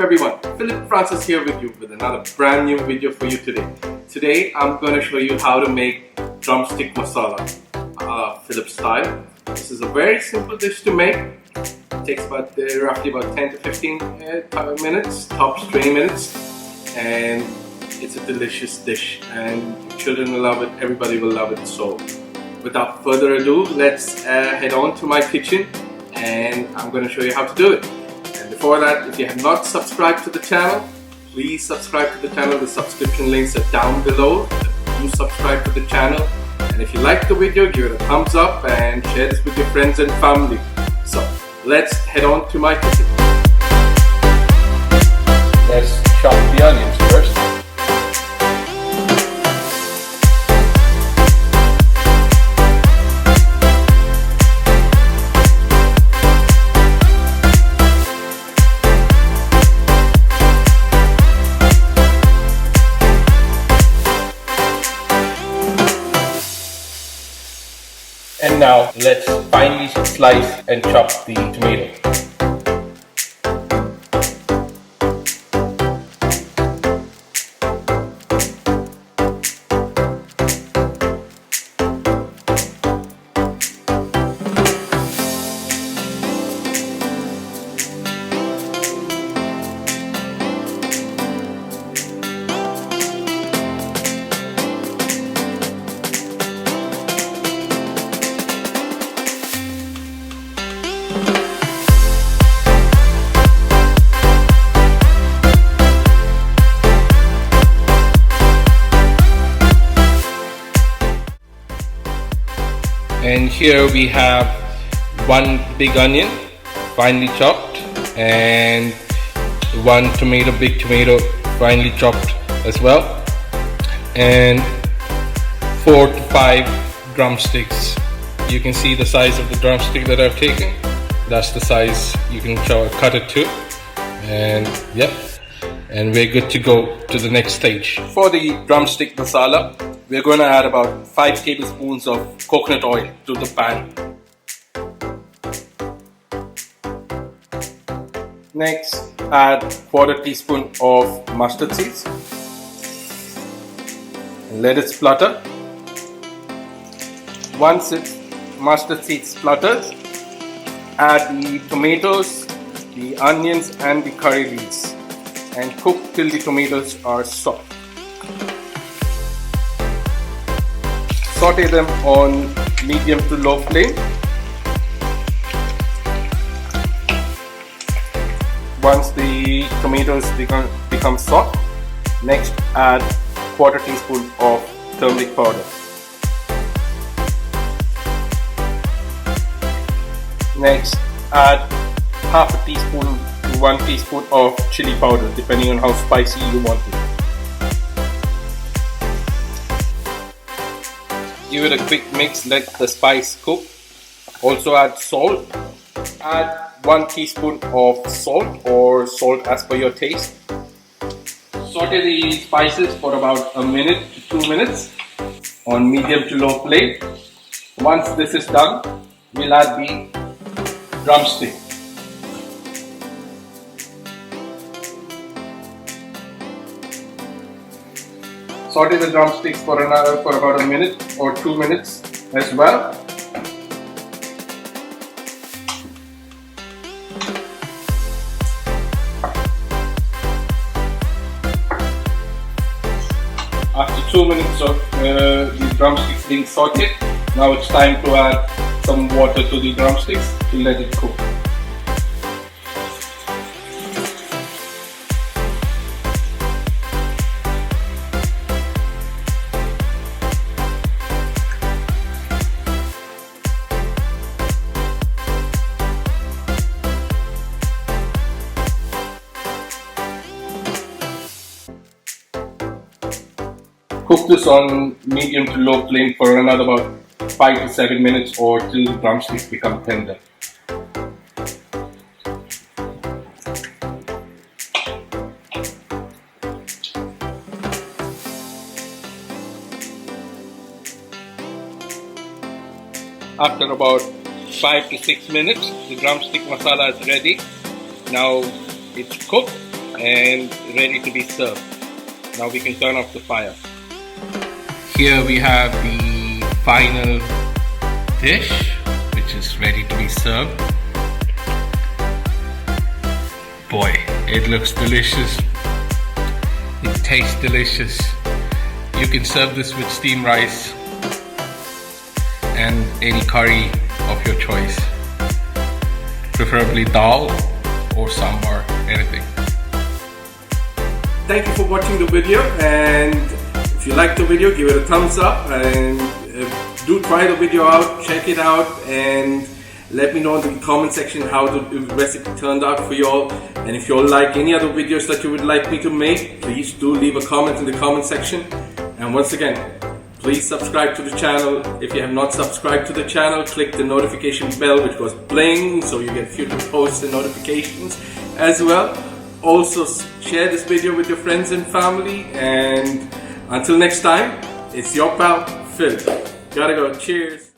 everyone, Philip Francis here with you with another brand new video for you today. Today I'm going to show you how to make drumstick masala, Philip style. This is a very simple dish to make. It takes roughly about 10 to 15 minutes, tops 20 minutes, and it's a delicious dish and children will love it, everybody will love it. So without further ado, let's head on to my kitchen and I'm going to show you how to do it. And before that, if you have not subscribed to the channel, please subscribe to the channel. The subscription links are down below. Do subscribe to the channel, and if you like the video, give it a thumbs up and share this with your friends and family. So let's head on to my kitchen. Let's chop the onions first. And now let's finely slice and chop the tomato. And here we have one big onion, finely chopped, and one big tomato, finely chopped as well, and 4 to 5 drumsticks. You can see the size of the drumstick that I've taken. That's the size you can cut it to, and yep, and we're good to go to the next stage. For the drumstick masala, we're going to add about 5 tablespoons of coconut oil to the pan. Next, add 1/4 teaspoon of mustard seeds and let it splutter. Once mustard seeds splutters, add the tomatoes, the onions and the curry leaves and cook till the tomatoes are soft. Saute them on medium to low flame. Once the tomatoes become soft, next add 1/4 teaspoon of turmeric powder. Next add 1/2 teaspoon to 1 teaspoon of chili powder, depending on how spicy you want it. Give it a quick mix, let the spice cook. Also add salt. Add 1 teaspoon of salt or salt as per your taste. Saute the spices for about 1 minute to 2 minutes on medium to low flame. Once this is done, we'll add the drumstick. Saute the drumsticks for about 1 minute or 2 minutes as well. After 2 minutes of the drumsticks being sauteed, now it's time to add some water to the drumsticks to let it cook. Cook this on medium to low flame for another about 5 to 7 minutes or till the drumsticks become tender. After about 5 to 6 minutes, the drumstick masala is ready. Now it's cooked and ready to be served. Now we can turn off the fire. Here we have the final dish, which is ready to be served. Boy, it looks delicious. It tastes delicious. You can serve this with steamed rice and any curry of your choice, preferably dal or sambar, anything. Thank you for watching the video, and if you like the video, give it a thumbs up, and do try the video out, check it out, and let me know in the comment section how the recipe turned out for you all. And if you all like any other videos that you would like me to make, please do leave a comment in the comment section. And once again, please subscribe to the channel. If you have not subscribed to the channel, click the notification bell which goes bling so you get future posts and notifications as well. Also share this video with your friends and family, and until next time, it's your pal Phil. Gotta go. Cheers.